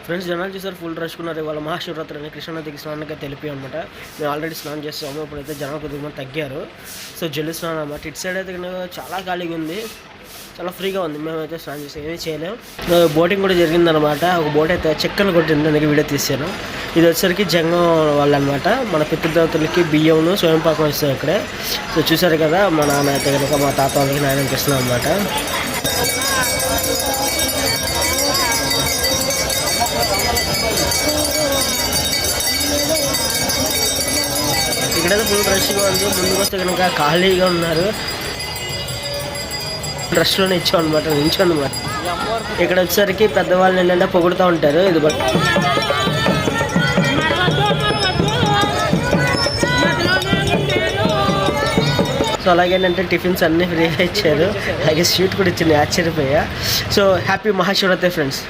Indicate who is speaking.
Speaker 1: Friends జనాలు చూసారు full rush ఉన్నారు. ఇవాళ మహాశివరాత్రి అని కృష్ణానదికి స్నానానికి తెలిపి అనమాట. మేము ఆల్రెడీ స్నానం చేస్తాము. ఇప్పుడైతే జనాలు కొద్దిగా తగ్గారు. సో జల్లి స్నానం అనమాట. ఇటు సైడ్ అయితే చాలా ఖాళీగా ఉంది, చాలా ఫ్రీగా ఉంది. మేమైతే స్నానం చేసి ఏమీ చేయలేము. బోటింగ్ కూడా జరిగిందనమాట. ఒక బోట్ అయితే చెక్కను కొట్టింది, అందుకే వీడియో తీసాను. ఇది వచ్చేసరికి జంగం వాళ్ళు అనమాట. మన పితృదేవతలకి బియ్యంను స్వయంపాకం ఇస్తాం ఇక్కడే. సో చూసారు కదా, మా నాన్న అయితే కనుక మా తాత వాళ్ళకి నాయనకి ఇస్తున్నాం అనమాట. ఇక్కడైతే ఫుల్ రష్గా ఉంది. ముందుకు వస్తే కనుక ఖాళీగా ఉన్నారు. రష్లోనే ఇచ్చాం అనమాట, నించు అనమాట. ఇక్కడ వచ్చేసరికి పెద్దవాళ్ళు ఏంటంటే పొగుడుతూ ఉంటారు. ఇది సో అలాగేంటంటే టిఫిన్స్ అన్నీ ఫ్రీగా ఇచ్చారు, అలాగే స్వీట్ కూడా ఇచ్చింది. ఆశ్చర్యపోయా. So happy Mahashivratri friends.